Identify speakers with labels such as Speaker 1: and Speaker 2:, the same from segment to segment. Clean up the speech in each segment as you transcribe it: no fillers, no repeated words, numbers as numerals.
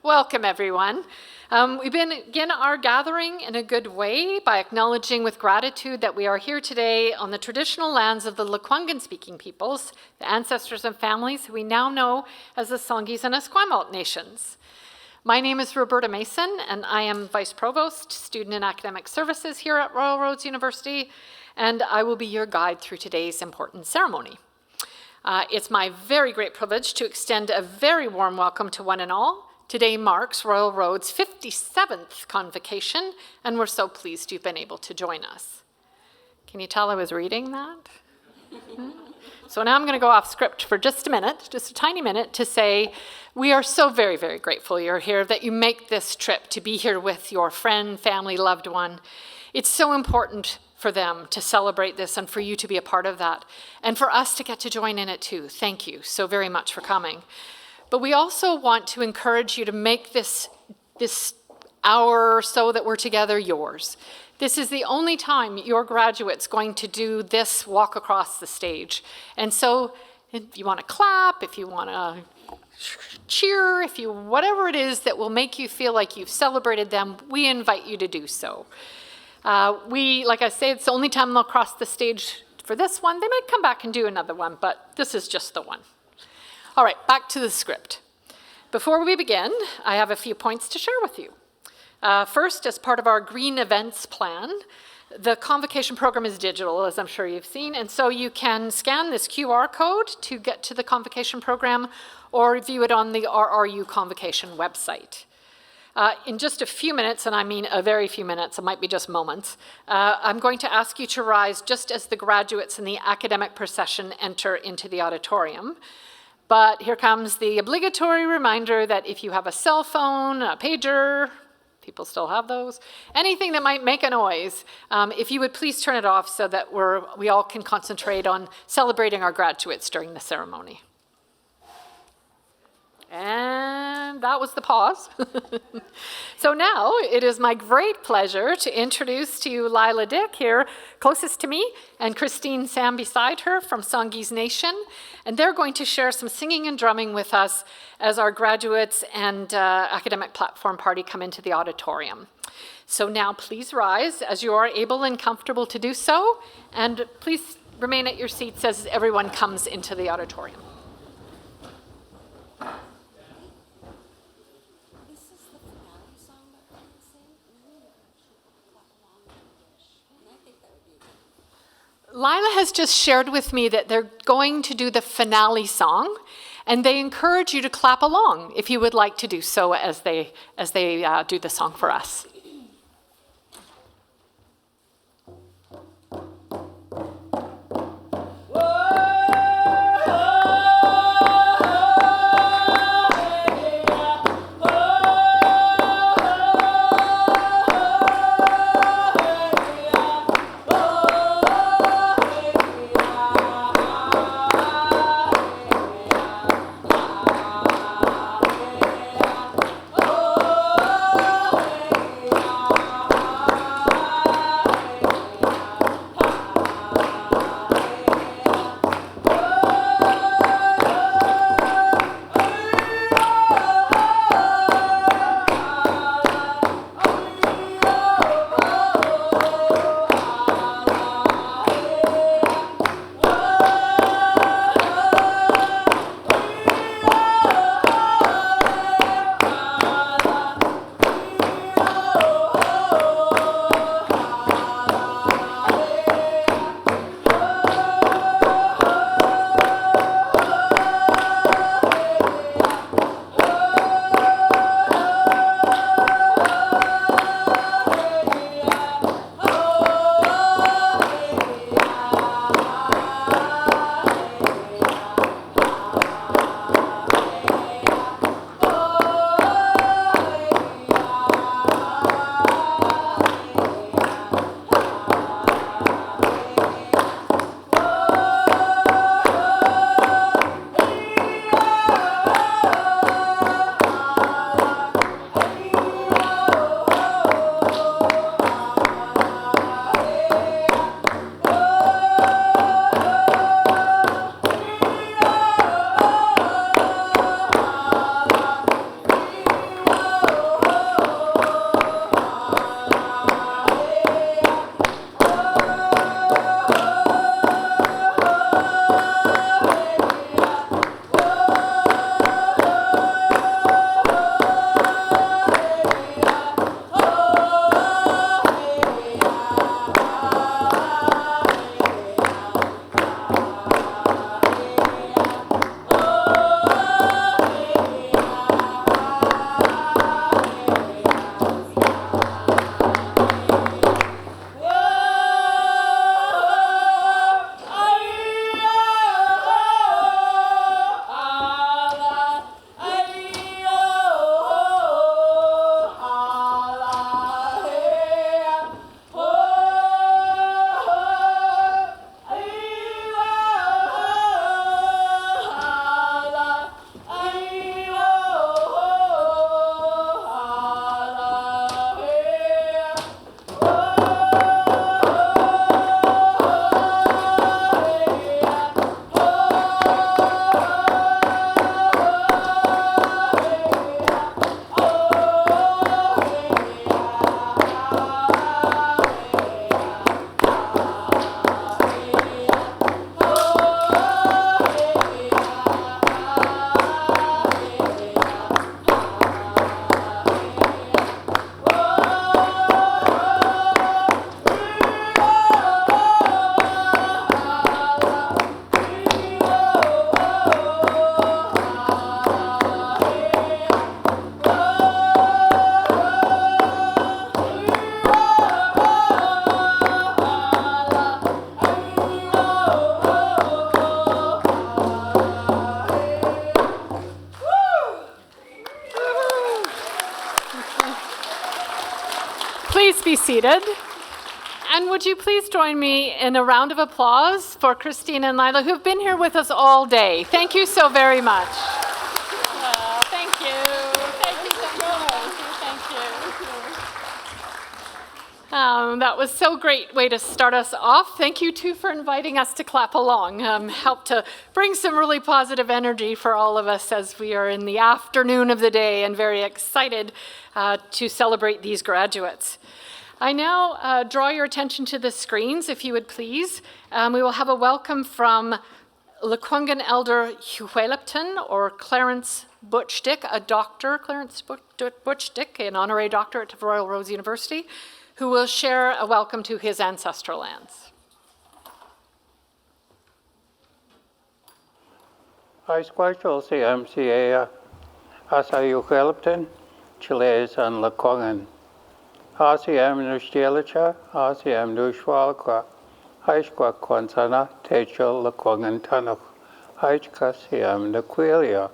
Speaker 1: Welcome, everyone. We begin our gathering in a good way by acknowledging with gratitude that we are here today on the traditional lands of the Lekwungen-speaking peoples, the ancestors and families who we now know as the Songhees and Esquimalt nations. My name is Roberta Mason, and I am Vice Provost, Student and Academic Services here at Royal Roads University, and I will be your guide through today's important ceremony. It's my very great privilege to extend a very warm welcome to one and all. Today marks Royal Roads' 57th convocation, and we're so pleased you've been able to join us. Can you tell I was reading that? So now I'm going to go off script for just a minute, just a tiny minute, to say we are so very, very grateful you're here, that you make this trip to be here with your friend, family, loved one. It's so important for them to celebrate this and for you to be a part of that, and for us to get to join in it too. Thank you so very much for coming. But we also want to encourage you to make this hour or so that we're together yours. This is the only time your graduate's going to do this walk across the stage. And so if you want to clap, if you want to cheer, whatever it is that will make you feel like you've celebrated them, we invite you to do so. Like I say, it's the only time they'll cross the stage for this one. They might come back and do another one, but this is just the one. All right, back to the script. Before we begin, I have a few points to share with you. First, as part of our green events plan, the convocation program is digital, as I'm sure you've seen, and so you can scan this QR code to get to the convocation program or view it on the RRU convocation website. In just a few minutes, and I mean a very few minutes, it might be just moments, I'm going to ask you to rise just as the graduates in the academic procession enter into the auditorium. But here comes the obligatory reminder that if you have a cell phone, a pager, people still have those, anything that might make a noise, if you would please turn it off so that we all can concentrate on celebrating our graduates during the ceremony. And that was the pause. So now it is my great pleasure to introduce to you Lila Dick here, closest to me, and Christine Sam beside her from Songhees Nation. And they're going to share some singing and drumming with us as our graduates and academic platform party come into the auditorium. So now please rise as you are able and comfortable to do so. And please remain at your seats as everyone comes into the auditorium. Lila has just shared with me that they're going to do the finale song, and they encourage you to clap along if you would like to do so as they do the song for us. Please be seated. And would you please join me in a round of applause for Christine and Lila, who've been here with us all day. Thank you so very much. Thank you. Thank you so much. Thank you. That was so great way to start us off. Thank you, too, for inviting us to clap along. Helped to bring some really positive energy for all of us as we are in the afternoon of the day and very excited to celebrate these graduates. I now draw your attention to the screens, if you would please. We will have a welcome from Lekwungen Elder Huelipton, or Clarence Butchdick, a doctor, Clarence Butchdick, an honorary doctor at Royal Roads University, who will share a welcome to his ancestral lands.
Speaker 2: I squashel si MCA asa Huelipton, Chiles and Lekwungen. Asiam Nustielicha, Asiam Nushwalqua, Haishqua Quansana, Techel Lekwungen Tanuch, Haishkasiam Nequilia.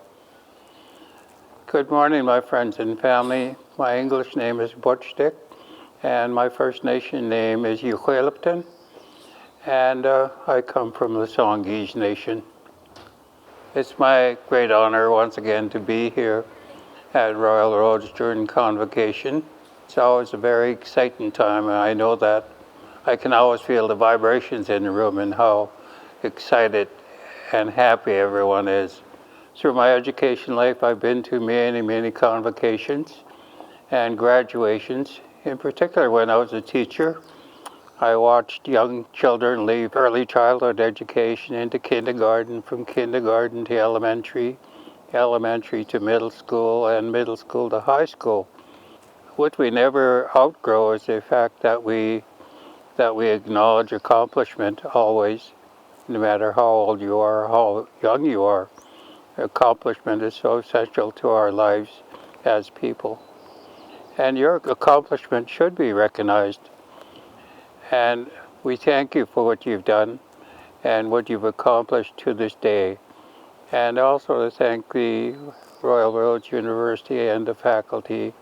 Speaker 2: Good morning, my friends and family. My English name is Butchdick, and my First Nation name is Huelipton, and I come from the Songhees Nation. It's my great honor once again to be here at Royal Roads during Convocation. It's always a very exciting time, and I know that I can always feel the vibrations in the room and how excited and happy everyone is. Through my education life, I've been to many, many convocations and graduations. In particular, when I was a teacher, I watched young children leave early childhood education into kindergarten, from kindergarten to elementary, elementary to middle school, and middle school to high school. What we never outgrow is the fact that we acknowledge accomplishment always, no matter how old you are, how young you are. Accomplishment is so essential to our lives as people. And your accomplishment should be recognized. And we thank you for what you've done and what you've accomplished to this day. And also to thank the Royal Roads University and the faculty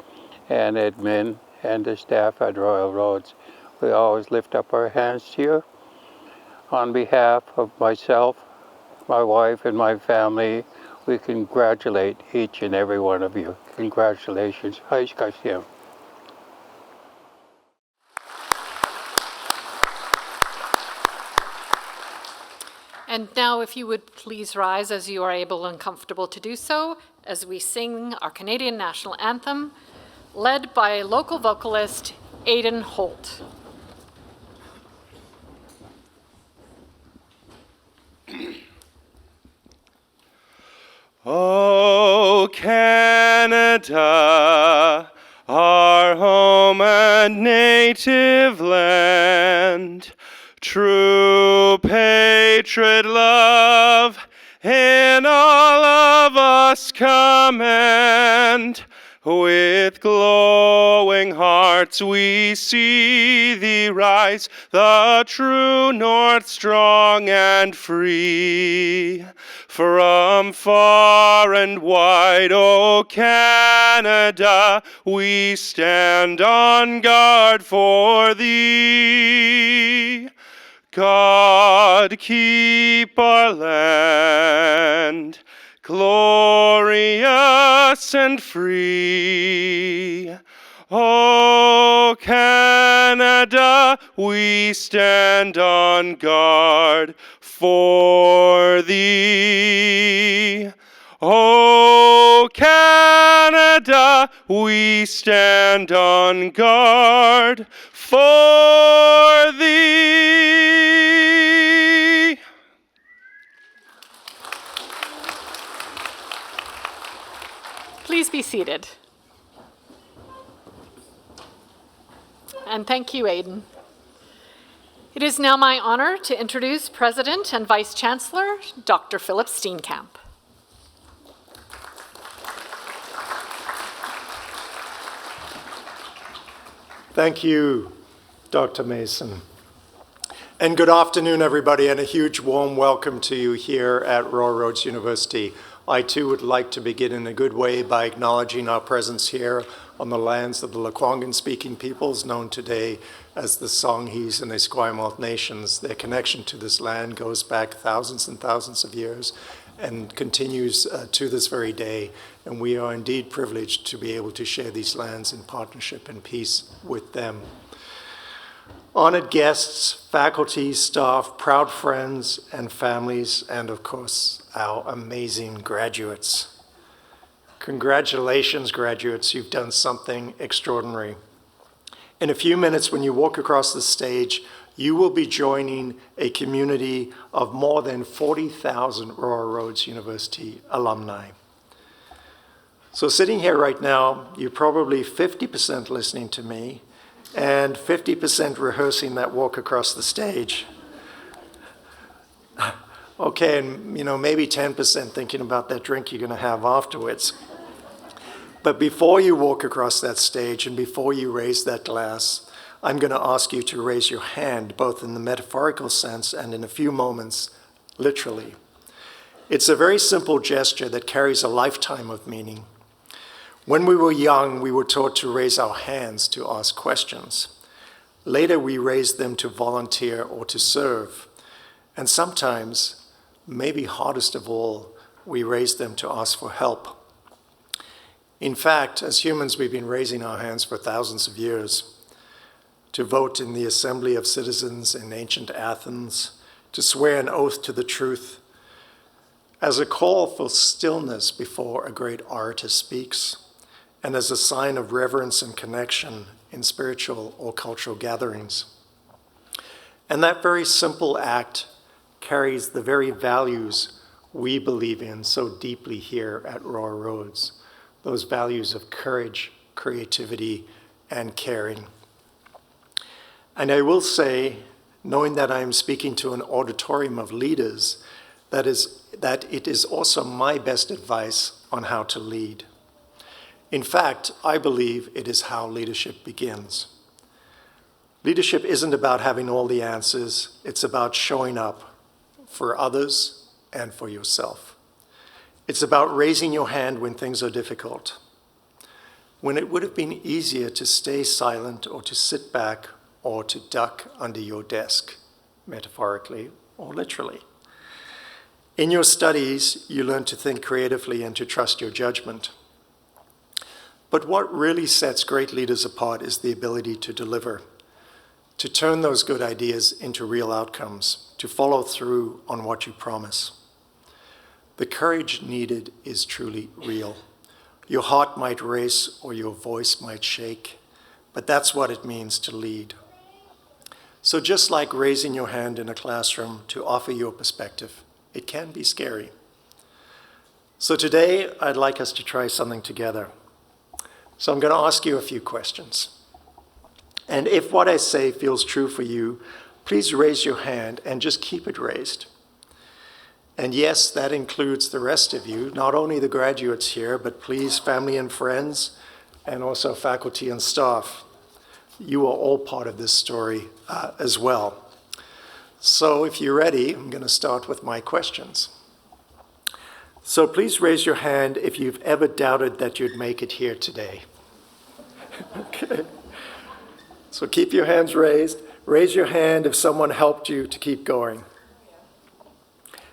Speaker 2: and admin and the staff at Royal Roads. We always lift up our hands to you. On behalf of myself, my wife, and my family, we congratulate each and every one of you. Congratulations. Haishkasiam.
Speaker 1: And now, if you would please rise as you are able and comfortable to do so, as we sing our Canadian national anthem, led by local vocalist Aidan Holt.
Speaker 3: Oh, Canada, our home and native land, true patriot love in all of us command. With glowing hearts we see thee rise, the true north strong and free. From far and wide, O Canada, we stand on guard for thee. God keep our land glorious and free. O Canada, we stand on guard for thee. O Canada, we stand on guard for thee.
Speaker 1: Please be seated. And thank you, Aidan. It is now my honor to introduce President and Vice Chancellor, Dr. Philip Steenkamp.
Speaker 4: Thank you, Dr. Mason. And good afternoon, everybody, and a huge warm welcome to you here at Royal Roads University I too would like to begin in a good way by acknowledging our presence here on the lands of the Lekwungen-speaking peoples, known today as the Songhees and Esquimalt nations. Their connection to this land goes back thousands and thousands of years and continues to this very day. And we are indeed privileged to be able to share these lands in partnership and peace with them. Honored guests, faculty, staff, proud friends and families, and of course, our amazing graduates. Congratulations, graduates, you've done something extraordinary. In a few minutes, when you walk across the stage, you will be joining a community of more than 40,000 Aurora Roads University alumni. So sitting here right now, you're probably 50% listening to me and 50% rehearsing that walk across the stage. Okay, and maybe 10% thinking about that drink you're going to have afterwards. But before you walk across that stage and before you raise that glass, I'm going to ask you to raise your hand, both in the metaphorical sense and in a few moments, literally. It's a very simple gesture that carries a lifetime of meaning. When we were young, we were taught to raise our hands to ask questions. Later, we raised them to volunteer or to serve. And sometimes, maybe hardest of all, we raised them to ask for help. In fact, as humans, we've been raising our hands for thousands of years. To vote in the assembly of citizens in ancient Athens, to swear an oath to the truth, as a call for stillness before a great orator speaks, and as a sign of reverence and connection in spiritual or cultural gatherings. And that very simple act carries the very values we believe in so deeply here at Aurora Roads, those values of courage, creativity, and caring. And I will say, knowing that I am speaking to an auditorium of leaders, that it is also my best advice on how to lead. In fact, I believe it is how leadership begins. Leadership isn't about having all the answers, it's about showing up for others and for yourself. It's about raising your hand when things are difficult, when it would have been easier to stay silent or to sit back or to duck under your desk, metaphorically or literally. In your studies, you learn to think creatively and to trust your judgment. But what really sets great leaders apart is the ability to deliver, to turn those good ideas into real outcomes, to follow through on what you promise. The courage needed is truly real. Your heart might race or your voice might shake, but that's what it means to lead. So just like raising your hand in a classroom to offer your perspective, it can be scary. So today, I'd like us to try something together. So I'm going to ask you a few questions. And if what I say feels true for you, please raise your hand and just keep it raised. And yes, that includes the rest of you, not only the graduates here, but please, family and friends, and also faculty and staff. You are all part of this story as well. So if you're ready, I'm going to start with my questions. So please raise your hand if you've ever doubted that you'd make it here today. Okay. So keep your hands raised. Raise your hand if someone helped you to keep going.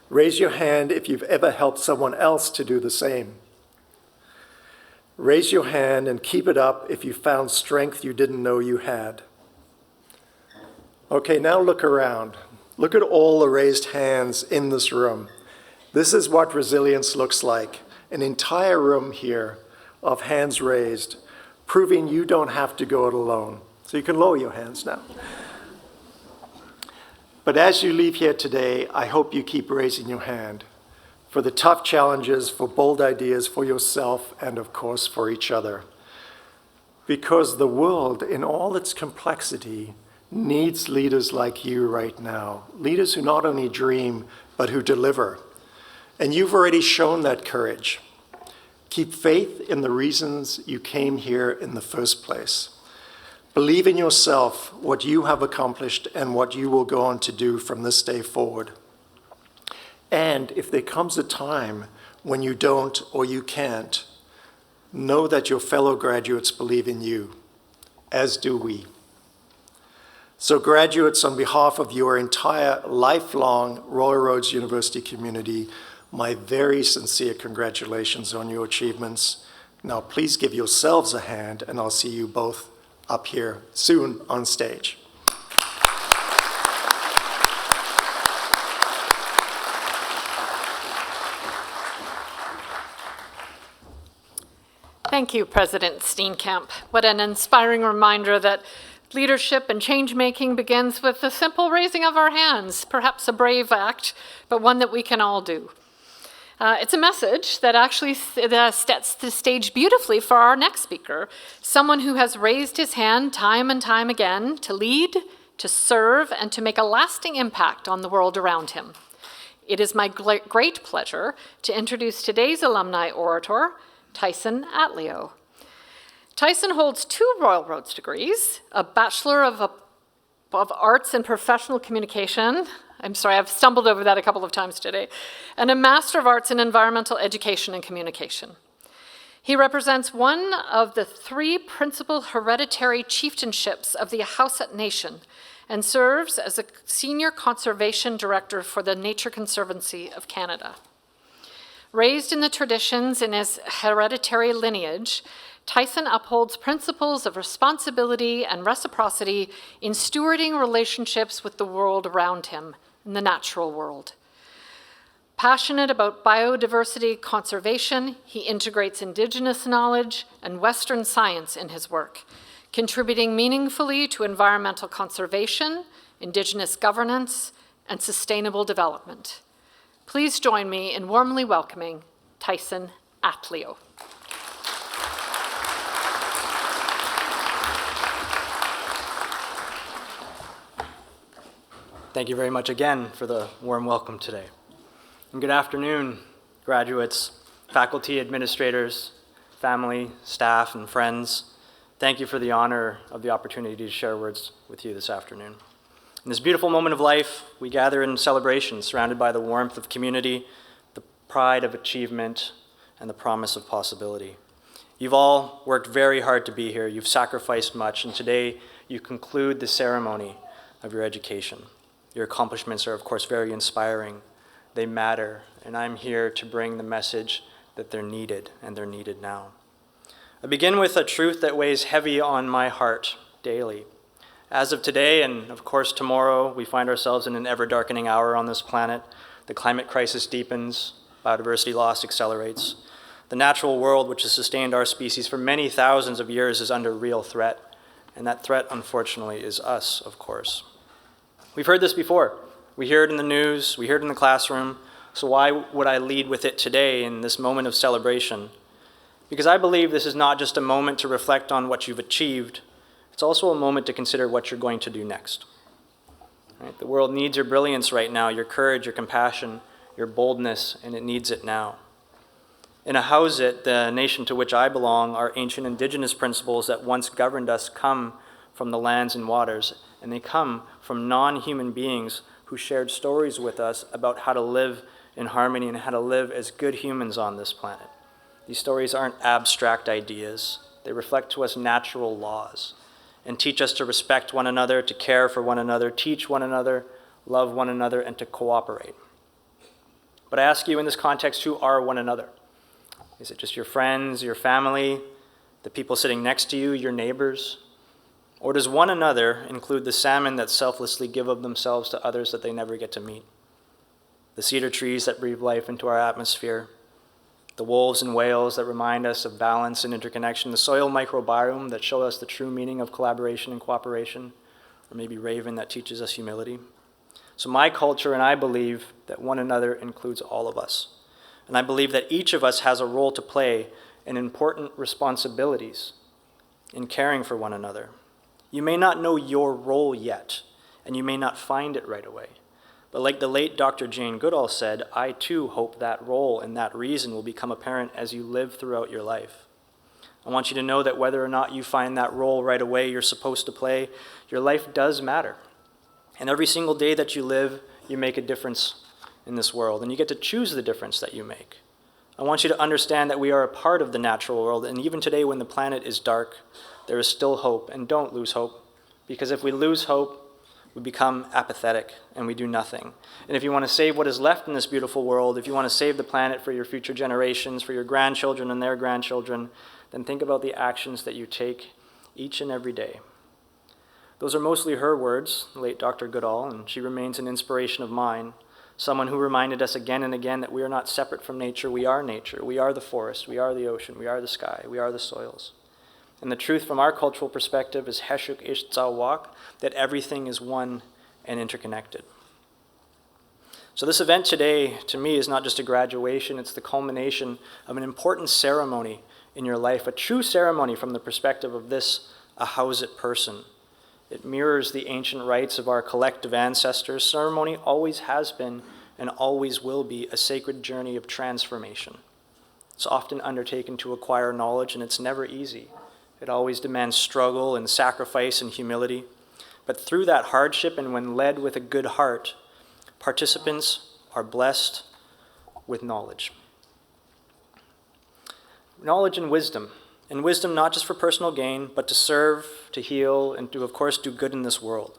Speaker 4: Raise your hand if you've ever helped someone else to do the same. Raise your hand and keep it up if you found strength you didn't know you had. Okay, now look around. Look at all the raised hands in this room. This is what resilience looks like. An entire room here of hands raised, proving you don't have to go it alone. So you can lower your hands now. But as you leave here today, I hope you keep raising your hand for the tough challenges, for bold ideas, for yourself, and of course for each other. Because the world, in all its complexity, needs leaders like you right now. Leaders who not only dream, but who deliver. And you've already shown that courage. Keep faith in the reasons you came here in the first place. Believe in yourself, what you have accomplished, and what you will go on to do from this day forward. And if there comes a time when you don't or you can't, know that your fellow graduates believe in you, as do we. So graduates, on behalf of your entire lifelong Royal Roads University community, my very sincere congratulations on your achievements. Now please give yourselves a hand, and I'll see you both up here soon on stage.
Speaker 1: Thank you, President Steenkamp. What an inspiring reminder that leadership and change-making begins with the simple raising of our hands, perhaps a brave act, but one that we can all do. It's a message that actually sets the stage beautifully for our next speaker, someone who has raised his hand time and time again to lead, to serve, and to make a lasting impact on the world around him. It is my great pleasure to introduce today's alumni orator, Tyson Atleo. Tyson holds 2 Royal Roads degrees, a Bachelor of Arts in Professional Communication, I'm sorry, I've stumbled over that a couple of times today, and a Master of Arts in Environmental Education and Communication. He represents one of the 3 principal hereditary chieftainships of the Hausat Nation and serves as a Senior Conservation Director for the Nature Conservancy of Canada. Raised in the traditions in his hereditary lineage, Tyson upholds principles of responsibility and reciprocity in stewarding relationships with the world around him, in the natural world. Passionate about biodiversity conservation, he integrates Indigenous knowledge and Western science in his work, contributing meaningfully to environmental conservation, Indigenous governance, and sustainable development. Please join me in warmly welcoming Tyson Atleo.
Speaker 5: Thank you very much again for the warm welcome today. And good afternoon, graduates, faculty, administrators, family, staff, and friends. Thank you for the honor of the opportunity to share words with you this afternoon. In this beautiful moment of life, we gather in celebration, surrounded by the warmth of community, the pride of achievement, and the promise of possibility. You've all worked very hard to be here. You've sacrificed much, and today you conclude the ceremony of your education. Your accomplishments are, of course, very inspiring. They matter, and I'm here to bring the message that they're needed, and they're needed now. I begin with a truth that weighs heavy on my heart daily. As of today, and of course tomorrow, we find ourselves in an ever-darkening hour on this planet. The climate crisis deepens, biodiversity loss accelerates. The natural world, which has sustained our species for many thousands of years, is under real threat, and that threat, unfortunately, is us, of course. We've heard this before. We hear it in the news, we hear it in the classroom, so why would I lead with it today in this moment of celebration? Because I believe this is not just a moment to reflect on what you've achieved, it's also a moment to consider what you're going to do next. Right? The world needs your brilliance right now, your courage, your compassion, your boldness, and it needs it now. In Ahousaht, the nation to which I belong, our ancient Indigenous principles that once governed us come from the lands and waters, and they come from non-human beings who shared stories with us about how to live in harmony and how to live as good humans on this planet. These stories aren't abstract ideas. They reflect to us natural laws and teach us to respect one another, to care for one another, teach one another, love one another, and to cooperate. But I ask you in this context, who are one another? Is it just your friends, your family, the people sitting next to you, your neighbors? Or does one another include the salmon that selflessly give of themselves to others that they never get to meet? The cedar trees that breathe life into our atmosphere? The wolves and whales that remind us of balance and interconnection? The soil microbiome that show us the true meaning of collaboration and cooperation? Or maybe raven that teaches us humility? So my culture and I believe that one another includes all of us. And I believe that each of us has a role to play and important responsibilities in caring for one another. You may not know your role yet, and you may not find it right away. But like the late Dr. Jane Goodall said, I too hope that role and that reason will become apparent as you live throughout your life. I want you to know that whether or not you find that role right away you're supposed to play, your life does matter. And every single day that you live, you make a difference in this world, and you get to choose the difference that you make. I want you to understand that we are a part of the natural world, and even today when the planet is dark, there is still hope, and don't lose hope, because if we lose hope, we become apathetic and we do nothing. And if you want to save what is left in this beautiful world, if you want to save the planet for your future generations, for your grandchildren and their grandchildren, then think about the actions that you take each and every day. Those are mostly her words, the late Dr. Goodall, and she remains an inspiration of mine, someone who reminded us again and again that we are not separate from nature. We are nature. We are the forest. We are the ocean. We are the sky. We are the soils. And the truth from our cultural perspective is Heshuk Ish Tzawak, that everything is one and interconnected. So this event today, to me, is not just a graduation, it's the culmination of an important ceremony in your life, a true ceremony from the perspective of this Ahousaht person. It mirrors the ancient rites of our collective ancestors. Ceremony always has been and always will be a sacred journey of transformation. It's often undertaken to acquire knowledge, and it's never easy. It always demands struggle and sacrifice and humility. But through that hardship, and when led with a good heart, participants are blessed with knowledge. Knowledge and wisdom. And wisdom not just for personal gain, but to serve, to heal, and to, of course, do good in this world.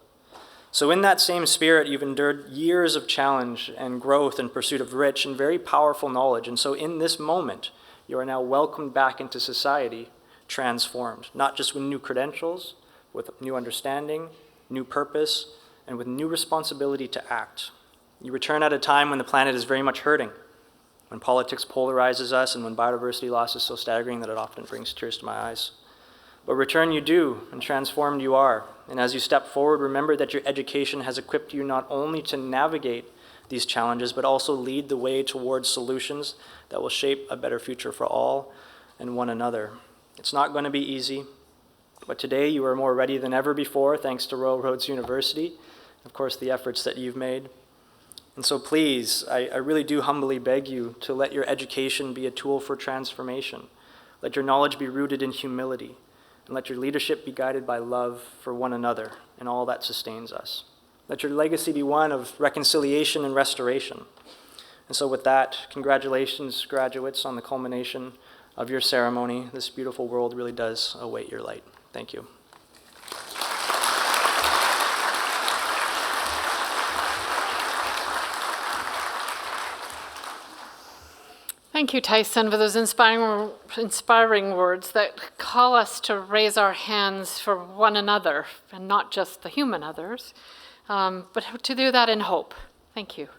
Speaker 5: So in that same spirit, you've endured years of challenge and growth in pursuit of rich and very powerful knowledge. And so in this moment, you are now welcomed back into society, transformed, not just with new credentials, with new understanding, new purpose, and with new responsibility to act. You return at a time when the planet is very much hurting, when politics polarizes us, and when biodiversity loss is so staggering that it often brings tears to my eyes. But return you do, and transformed you are. And as you step forward, remember that your education has equipped you not only to navigate these challenges, but also lead the way towards solutions that will shape a better future for all and one another. It's not going to be easy, but today you are more ready than ever before, thanks to Royal Roads University, of course, the efforts that you've made. And so please, I really do humbly beg you to let your education be a tool for transformation. Let your knowledge be rooted in humility, and let your leadership be guided by love for one another and all that sustains us. Let your legacy be one of reconciliation and restoration. And so with that, congratulations, graduates, on the culmination of your ceremony. This beautiful world really does await your light. Thank you.
Speaker 1: Thank you, Tyson, for those inspiring words that call us to raise our hands for one another, and not just the human others, but to do that in hope. Thank you.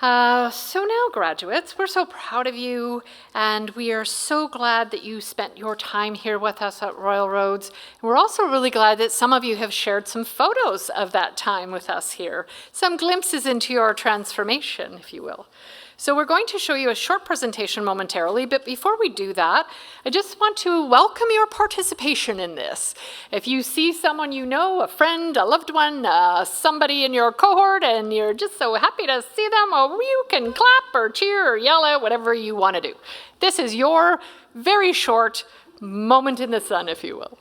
Speaker 1: So now, graduates, we're so proud of you, and we are so glad that you spent your time here with us at Royal Roads. We're also really glad that some of you have shared some photos of that time with us here, some glimpses into your transformation, if you will. So we're going to show you a short presentation momentarily, but before we do that, I just want to welcome your participation in this. If you see someone you know, a friend, a loved one, somebody in your cohort, and you're just so happy to see them, well, you can clap or cheer or yell out, whatever you want to do. This is your very short moment in the sun, if you will.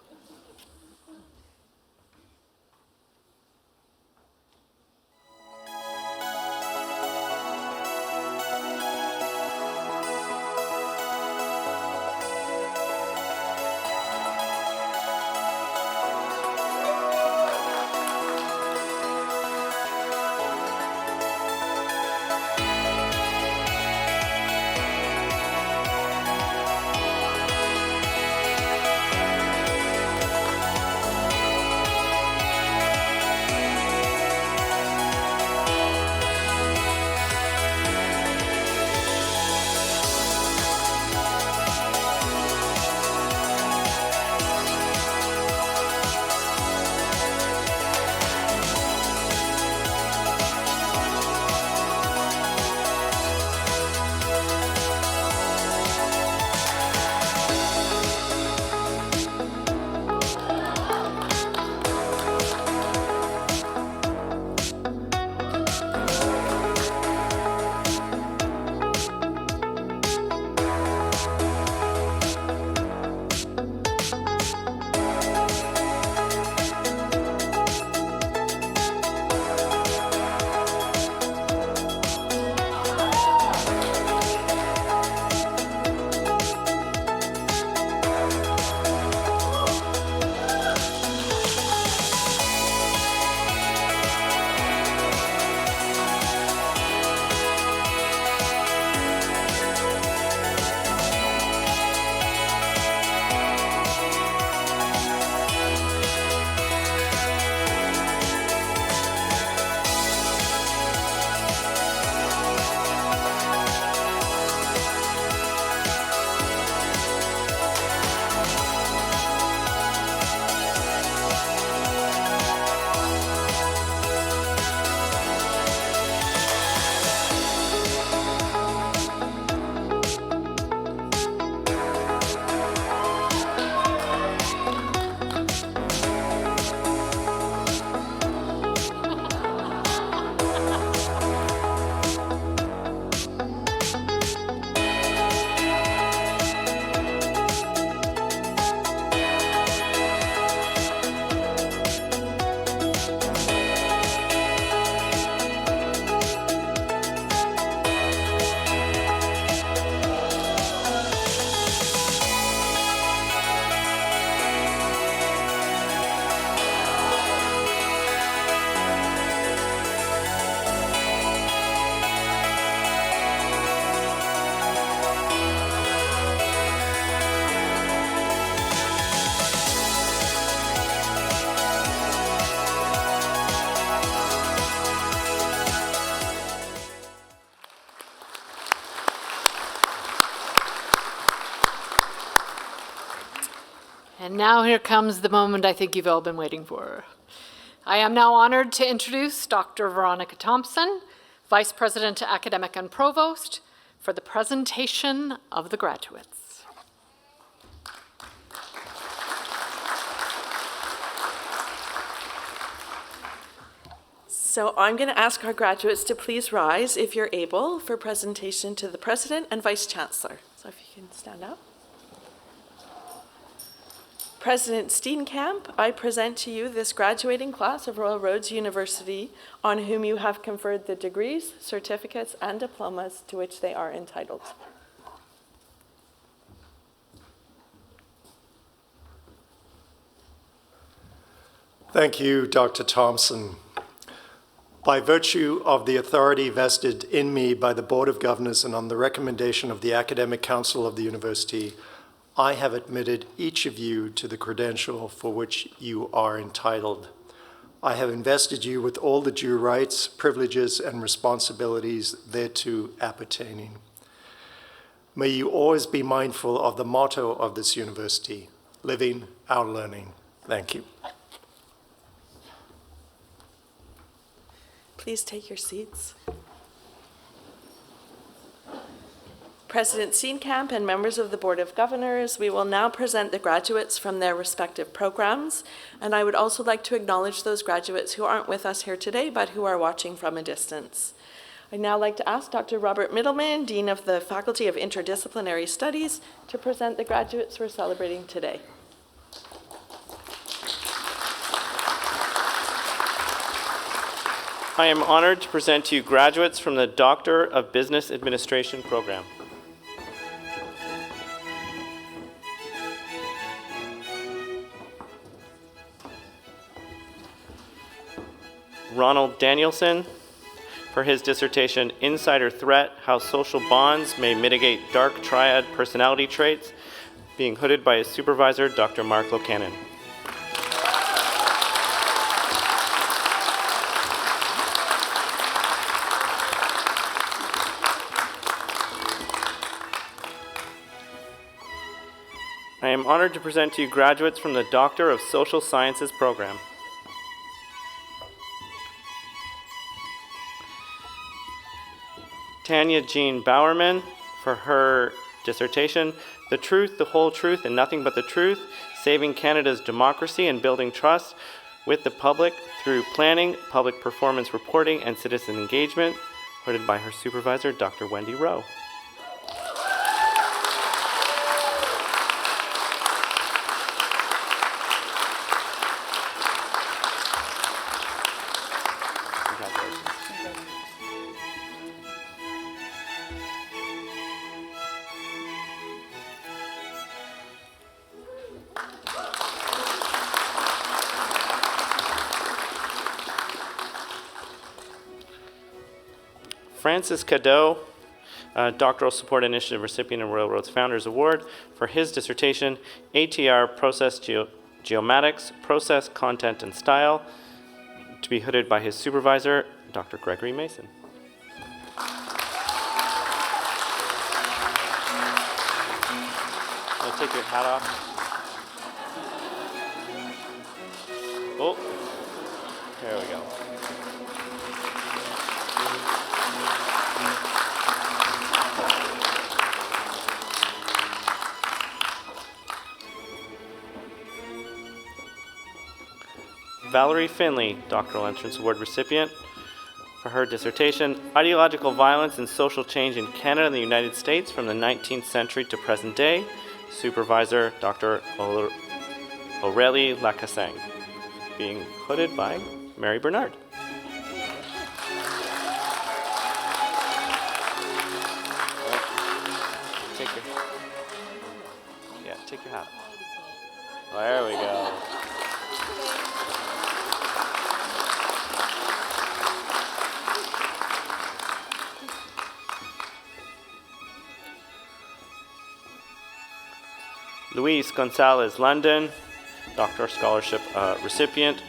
Speaker 1: And now here comes the moment I think you've all been waiting for. I am now honored to introduce Dr. Veronica Thompson, Vice President Academic and Provost, for the presentation of the graduates.
Speaker 6: So I'm going to ask our graduates to please rise, if you're able, for presentation to the President and Vice Chancellor. So if you can stand up. President Steenkamp, I present to you this graduating class of Royal Roads University on whom you have conferred the degrees, certificates, and diplomas to which they are entitled.
Speaker 4: Thank you, Dr. Thompson. By virtue of the authority vested in me by the Board of Governors and on the recommendation of the Academic Council of the University, I have admitted each of you to the credential for which you are entitled. I have invested you with all the due rights, privileges, and responsibilities thereto appertaining. May you always be mindful of the motto of this university, living our learning. Thank you.
Speaker 6: Please take your seats. President Steenkamp and members of the Board of Governors, we will now present the graduates from their respective programs, and I would also like to acknowledge those graduates who aren't with us here today, but who are watching from a distance. I'd now like to ask Dr. Robert Middleman, Dean of the Faculty of Interdisciplinary Studies, to present the graduates we're celebrating today.
Speaker 5: I am honored to present to you graduates from the Doctor of Business Administration program. Ronald Danielson, for his dissertation, Insider Threat, How Social Bonds May Mitigate Dark Triad Personality Traits, being hooded by his supervisor, Dr. Mark Locannon. I am honored to present to you graduates from the Doctor of Social Sciences program. Tanya Jean Bowerman, for her dissertation, The Truth, the Whole Truth, and Nothing But the Truth, Saving Canada's Democracy and Building Trust with the Public Through Planning, Public Performance Reporting, and Citizen Engagement, hooded by her supervisor, Dr. Wendy Rowe. Francis Cadeau, Doctoral Support Initiative recipient and Royal Roads Founders Award, for his dissertation, ATR Process Geomatics, Process, Content, and Style, to be hooded by his supervisor, Dr. Gregory Mason. Now take your hat off. Oh, there we go. Valerie Finley, Doctoral Entrance Award recipient, for her dissertation, Ideological Violence and Social Change in Canada and the United States from the 19th Century to Present Day, supervisor, Dr. Aurélie Lacassang, being hooded by Mary Bernard. Take your hat. There we go. Luis Gonzalez London, Doctoral Scholarship recipient,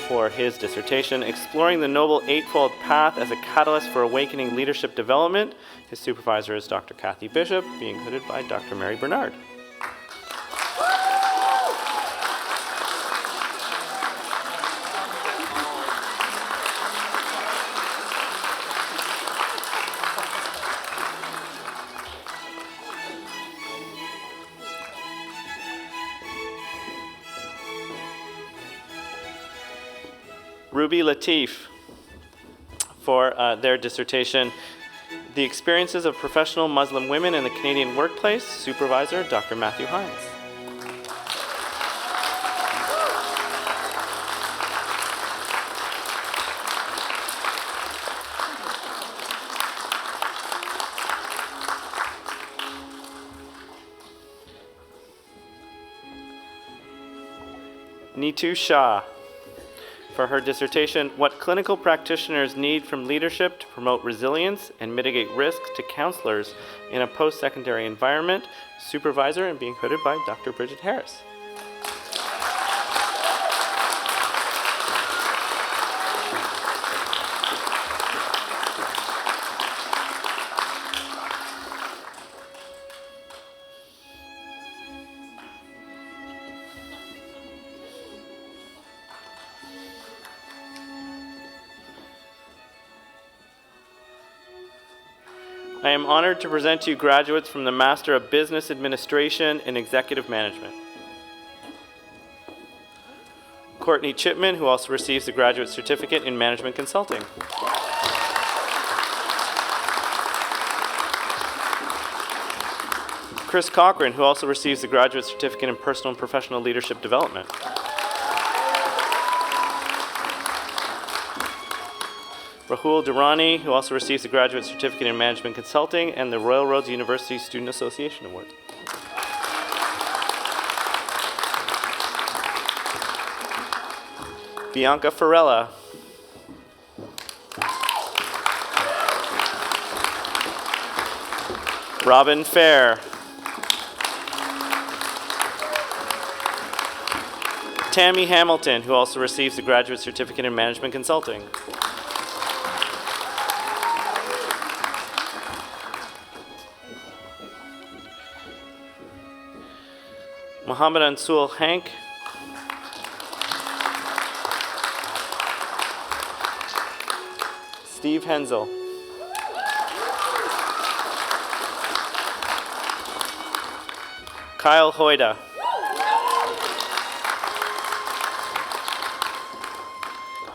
Speaker 5: for his dissertation, Exploring the Noble Eightfold Path as a Catalyst for Awakening Leadership Development. His supervisor is Dr. Kathy Bishop, being hooded by Dr. Mary Bernard.
Speaker 7: Ruby Latif for their dissertation, The Experiences of Professional Muslim Women in the Canadian Workplace, supervisor Dr. Matthew Hines. Neetu Shah for her dissertation, What Clinical Practitioners Need from Leadership to Promote Resilience and Mitigate Risk to Counselors in a Post-Secondary Environment, supervisor and being hooded by Dr. Bridget Harris. I am honored to present to you graduates from the Master of Business Administration and Executive Management. Courtney Chipman, who also receives the Graduate Certificate in Management Consulting. Chris Cochran, who also receives the Graduate Certificate in Personal and Professional Leadership Development. Rahul Durrani, who also receives the Graduate Certificate in Management Consulting and the Royal Roads University Student Association Award. Bianca Farella. Robin Fair. Tammy Hamilton, who also receives the Graduate Certificate in Management Consulting. Mohammed Ansul Hank. Steve Hensel. Kyle Hoyda.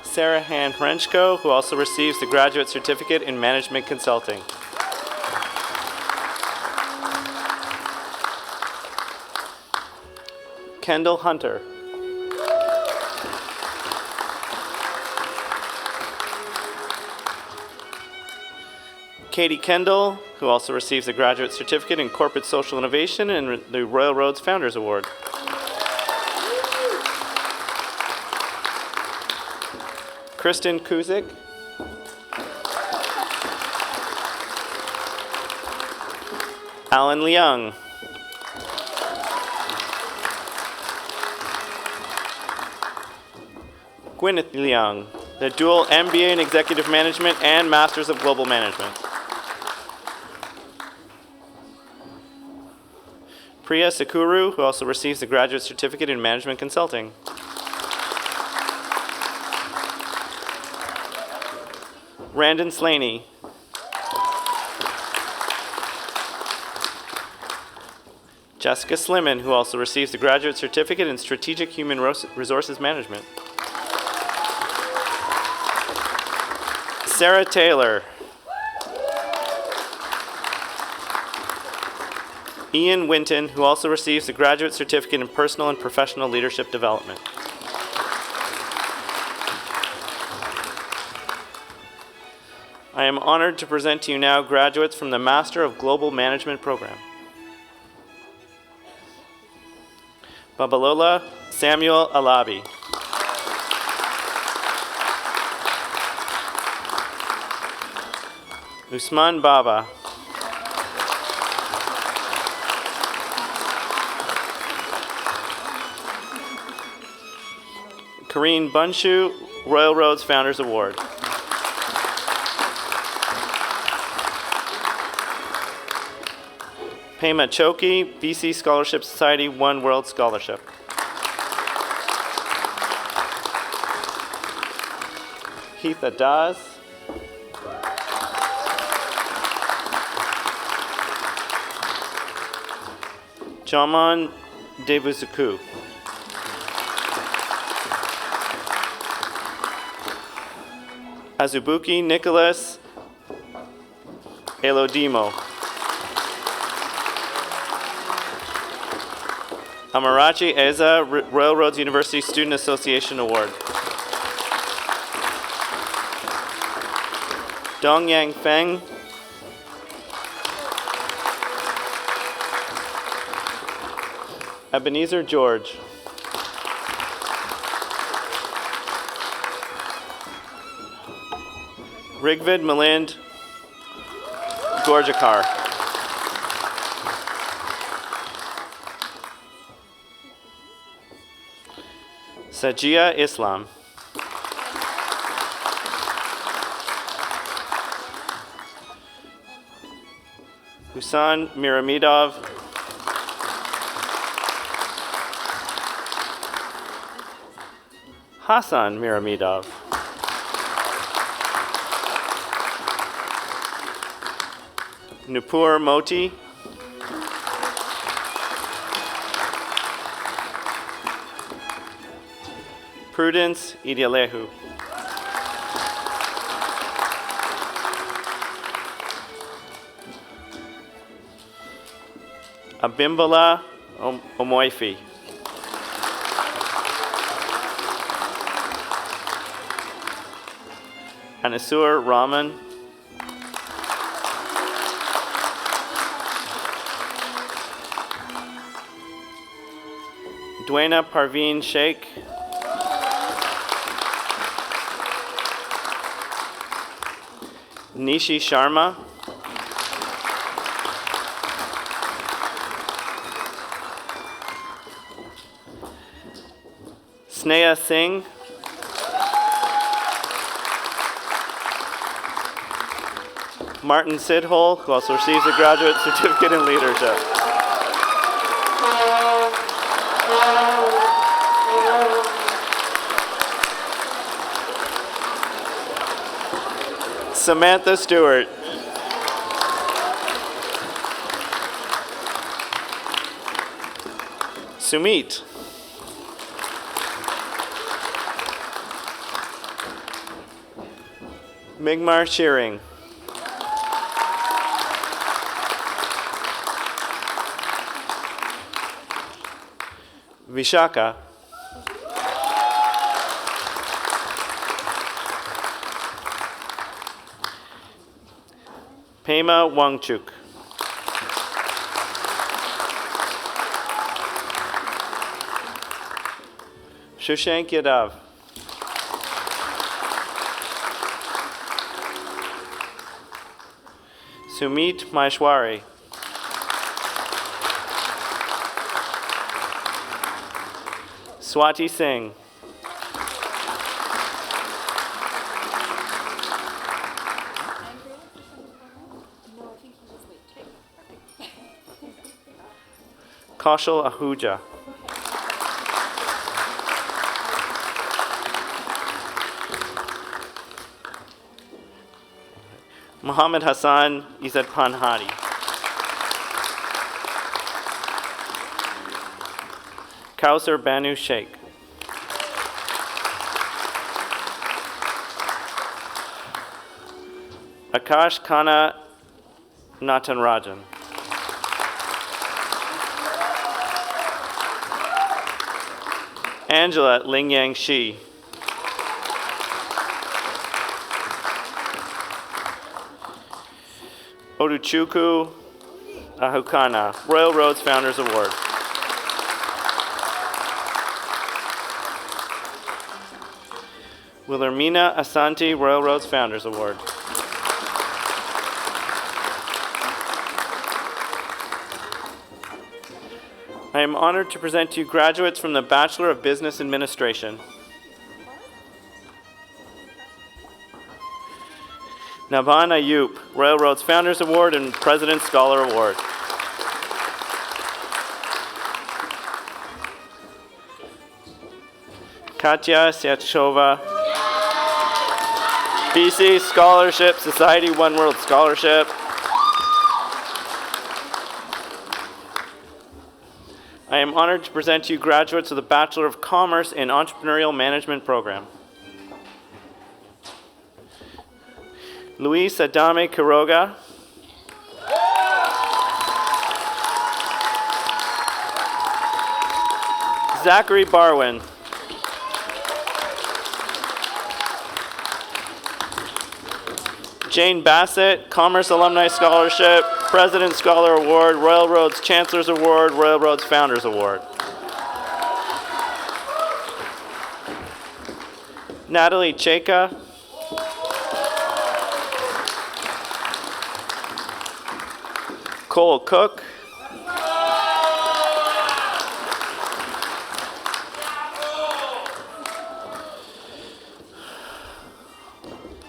Speaker 7: Sarah Han Hrenchko, who also receives the Graduate Certificate in Management Consulting. Kendall Hunter. Katie Kendall, who also receives a Graduate Certificate in Corporate Social Innovation and the Royal Roads Founders Award. Kristen Kuzik. Alan Leung. Gwyneth Leung, the dual MBA in Executive Management and Masters of Global Management. Priya Sakuru, who also receives the Graduate Certificate in Management Consulting. Randon Slaney. Jessica Slimman, who also receives the Graduate Certificate in Strategic Human Resources Management. Sarah Taylor. Ian Winton, who also receives the Graduate Certificate in Personal and Professional Leadership Development. I am honored to present to you now graduates from the Master of Global Management program. Babalola Samuel Alabi. Usman Baba. Kareen Bunshu, Royal Roads Founders Award. Pema Choki, BC Scholarship Society, One World Scholarship. Heath Adaz. Jaman Devuzuku. Azubuki Nicholas Elodimo. Amarachi Eza Railroads University Student Association Award. Dongyang Feng. Ebenezer George. Rigvid Malind Gorjakar. Sajia Islam. Husan Miramidov. Hassan Miramidov. Nupur Moti. Prudence Idialehu. Abimbala Omoifi. Anasur Rahman. Dwayna Parveen Sheikh. Nishi Sharma. Sneha Singh. Martin Sidhol, who also receives a graduate certificate in leadership. Samantha Stewart. Sumit. Migmar Shearing. Vishaka. Pema Wangchuk. Shushank Yadav. Sumit Maheshwari. Swati Singh. Kaushal Ahuja. Muhammad Hassan Izzat Panhadi. Kausar Banu Sheikh. Akash Khanna Natanrajan. Angela Lingyang Shi. Oduchuku Ahukana, Royal Roads Founders Award. Wilhelmina Asante, Royal Roads Founders Award. I am honored to present to you graduates from the Bachelor of Business Administration. Naban Ayub, Royal Roads Founders Award and President's Scholar Award. Katya Syachova, BC Scholarship Society One World Scholarship. I am honored to present to you graduates of the Bachelor of Commerce in Entrepreneurial Management program. Luis Adame Quiroga. Zachary Barwin. Jane Bassett, Commerce Alumni Scholarship, President's Scholar Award, Royal Roads Chancellor's Award, Royal Roads Founders Award. Natalie Cheka. Cole Cook.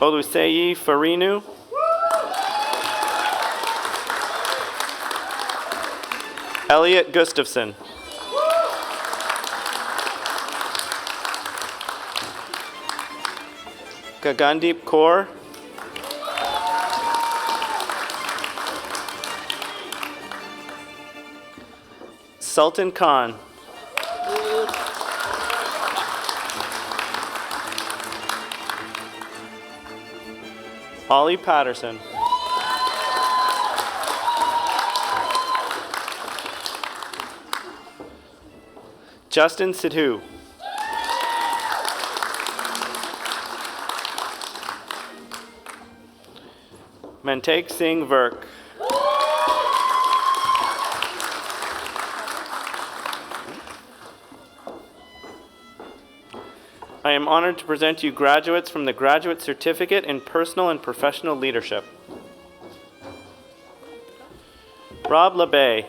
Speaker 7: Oluseyi Farinu. Elliot Gustafson. Gagandeep Kaur. Sultan Khan. Ollie Patterson. Justin Sidhu. Mantek Singh Virk. I am honored to present to you graduates from the Graduate Certificate in Personal and Professional Leadership. Rob LeBay.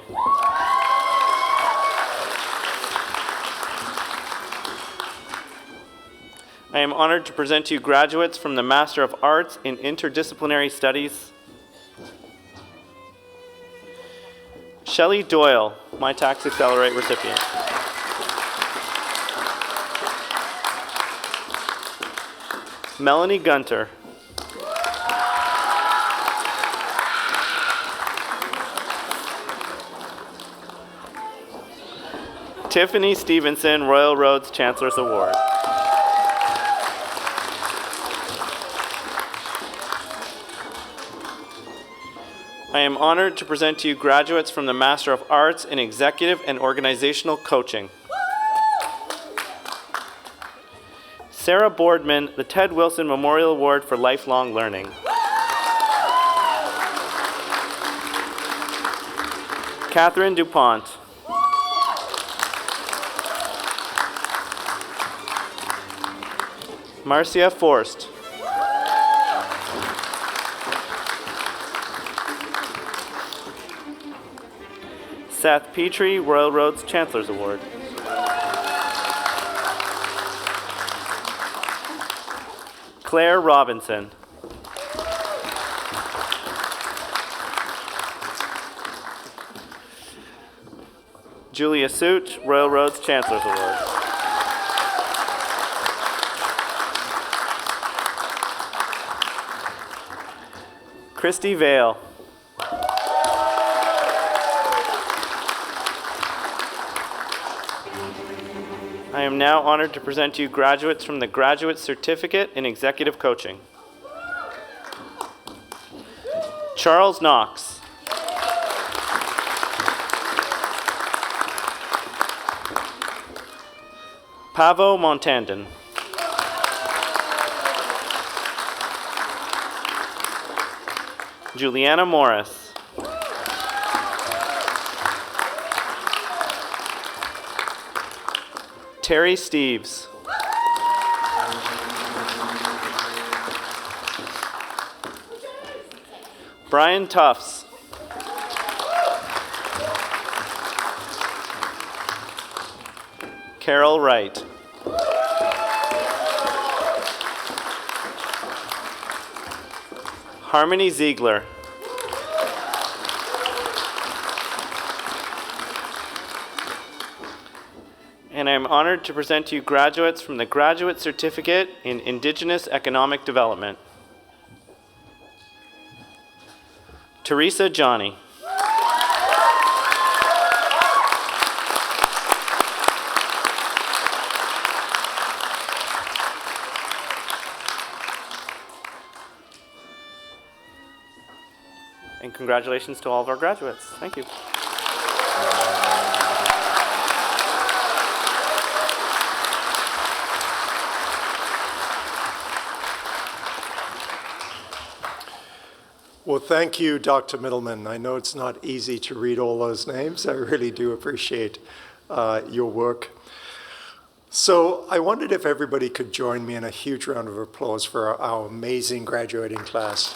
Speaker 7: I am honored to present to you graduates from the Master of Arts in Interdisciplinary Studies. Shelley Doyle, my Tax Accelerate recipient. Melanie Gunter. Tiffany Stevenson, Royal Roads Chancellor's Award. I am honored to present to you graduates from the Master of Arts in Executive and Organizational Coaching. Sarah Boardman, the Ted Wilson Memorial Award for Lifelong Learning. Catherine DuPont. Marcia Forst. Seth Petrie, Royal Roads Chancellor's Award. Claire Robinson. Julia Such, Royal Roads Chancellor's Award. Christy Vale. I am now honored to present to you graduates from the Graduate Certificate in Executive Coaching. Charles Knox. Pavo Montandon. Juliana Morris. Terry Steves. Brian Tufts. Carol Wright. Harmony Ziegler. And I am honored to present to you graduates from the Graduate Certificate in Indigenous Economic Development. Teresa Johnny. And congratulations to all of our graduates. Thank you.
Speaker 4: Well, thank you, Dr. Middleman. I know it's not easy to read all those names. I really do appreciate your work. So I wondered if everybody could join me in a huge round of applause for our amazing graduating class.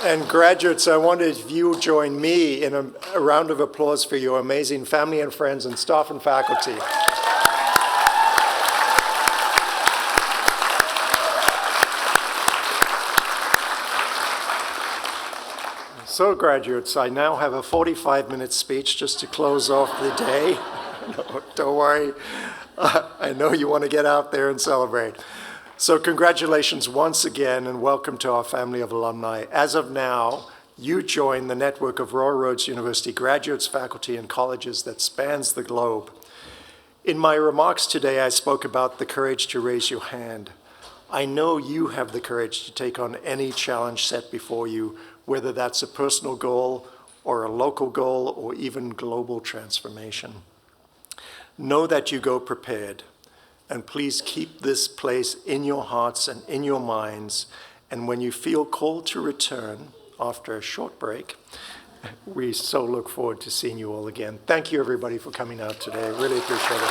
Speaker 4: And graduates, I wonder if you would join me in a round of applause for your amazing family and friends and staff and faculty. So graduates, I now have a 45-minute speech just to close off the day. No, don't worry. I know you want to get out there and celebrate. So congratulations once again and welcome to our family of alumni. As of now, you join the network of Royal Roads University graduates, faculty, and colleges that spans the globe. In my remarks today, I spoke about the courage to raise your hand. I know you have the courage to take on any challenge set before you, whether that's a personal goal or a local goal or even global transformation. Know that you go prepared. And please keep this place in your hearts and in your minds. And when you feel called to return after a short break, we so look forward to seeing you all again. Thank you, everybody, for coming out today. I really appreciate it.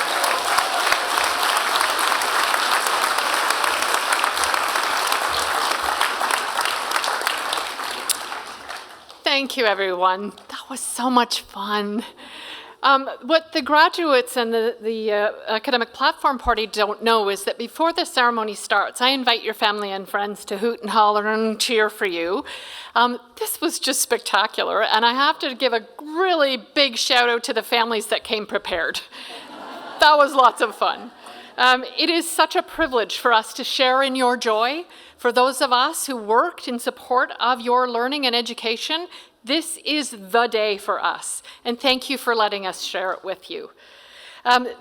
Speaker 1: Thank you, everyone. That was so much fun. What the graduates and the Academic Platform Party don't know is that before the ceremony starts, I invite your family and friends to hoot and holler and cheer for you. This was just spectacular, and I have to give a really big shout out to the families that came prepared. That was lots of fun. It is such a privilege for us to share in your joy. For those of us who worked in support of your learning and education, this is the day for us, and thank you for letting us share it with you.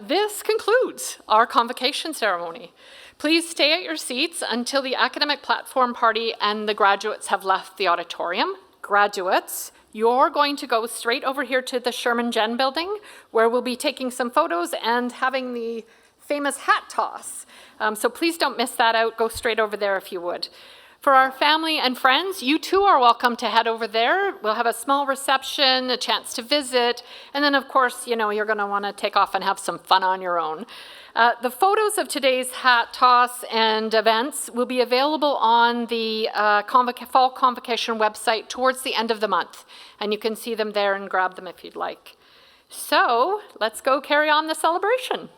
Speaker 1: This concludes our convocation ceremony. Please stay at your seats until the Academic Platform Party and the graduates have left the auditorium. Graduates, you're going to go straight over here to the Sherman Gen building, where we'll be taking some photos and having the famous hat toss. So please don't miss that out. Go straight over there if you would. For our family and friends, you too are welcome to head over there. We'll have a small reception, a chance to visit, and then of course, you're going to want to take off and have some fun on your own. The photos of today's hat toss and events will be available on the Fall Convocation website towards the end of the month, and you can see them there and grab them if you'd like. So let's go carry on the celebration.